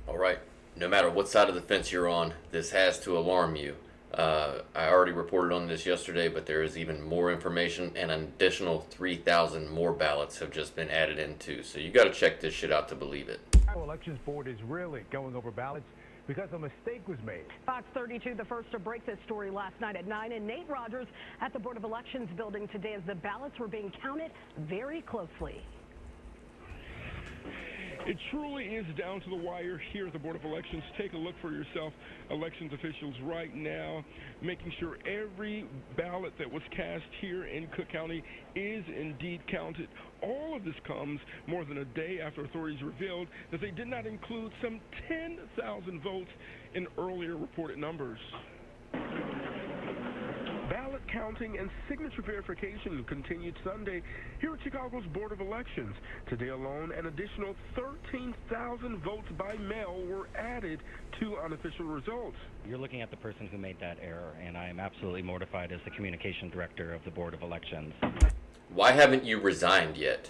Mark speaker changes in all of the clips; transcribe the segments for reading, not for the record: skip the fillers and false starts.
Speaker 1: All right. No matter what side of the fence you're on, this has to alarm you. I already reported on this yesterday, but there is even more information, and an additional 3,000 more ballots have just been added into. So you got to check this shit out to believe it.
Speaker 2: Our elections board is really going over ballots because a mistake was made.
Speaker 3: Fox 32, the first to break this story last night at 9, and Nate Rogers at the Board of Elections building today as the ballots were being counted very closely.
Speaker 4: It truly is down to the wire here at the Board of Elections. Take a look for yourself. Elections officials right now making sure every ballot that was cast here in Cook County is indeed counted. All of this comes more than a day after authorities revealed that they did not include some 10,000 votes in earlier reported numbers. Ballot counting and signature verification continued Sunday here at Chicago's Board of Elections. Today alone, an additional 13,000 votes by mail were added to unofficial results.
Speaker 5: You're looking at the person who made that error, and I am absolutely mortified as the communication director of the Board of Elections.
Speaker 1: Why haven't you resigned yet?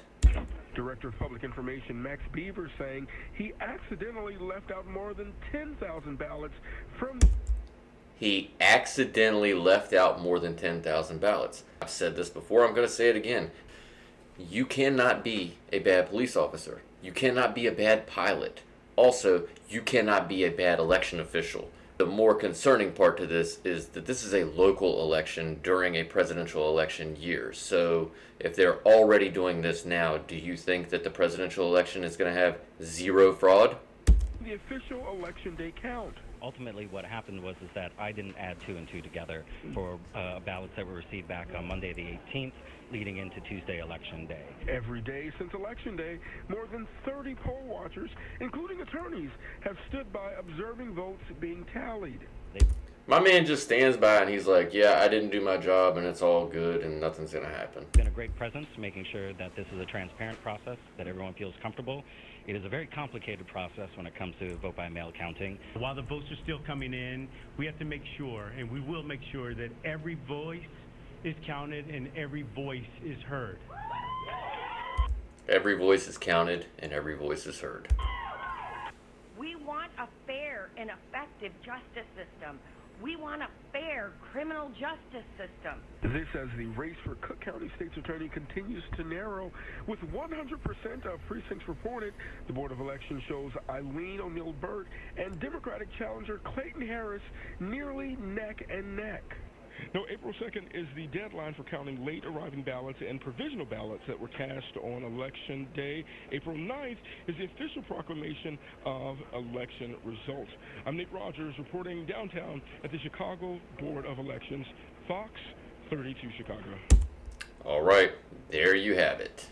Speaker 4: Director of Public Information Max Beaver saying he accidentally left out more than 10,000 ballots from...
Speaker 1: He accidentally left out more than 10,000 ballots. I've said this before, I'm going to say it again. You cannot be a bad police officer. You cannot be a bad pilot. Also, you cannot be a bad election official. The more concerning part to this is that this is a local election during a presidential election year. So if they're already doing this now, do you think that the presidential election is going to have zero fraud?
Speaker 4: The official election day count.
Speaker 5: Ultimately, what happened was that I didn't add 2 and 2 together for ballots that were received back on Monday the 18th, leading into Tuesday Election Day.
Speaker 4: Every day since Election Day, more than 30 poll watchers, including attorneys, have stood by observing votes being tallied.
Speaker 1: My man just stands by and he's like, yeah, I didn't do my job and it's all good and nothing's going to happen.
Speaker 5: Been a great presence, making sure that this is a transparent process, that everyone feels comfortable. It is a very complicated process when it comes to vote-by-mail counting.
Speaker 6: While the votes are still coming in, we have to make sure, and we will make sure, that every voice is counted and every voice is heard.
Speaker 1: Every voice is counted and every voice is heard.
Speaker 7: We want a fair and effective justice system. We want a fair criminal justice system.
Speaker 4: This as the race for Cook County State's Attorney continues to narrow. With 100% of precincts reported, the Board of Elections shows Eileen O'Neill Burt and Democratic challenger Clayton Harris nearly neck and neck. Now, April 2nd is the deadline for counting late arriving ballots and provisional ballots that were cast on Election Day. April 9th is the official proclamation of election results. I'm Nate Rogers reporting downtown at the Chicago Board of Elections, Fox 32 Chicago.
Speaker 1: All right, there you have it.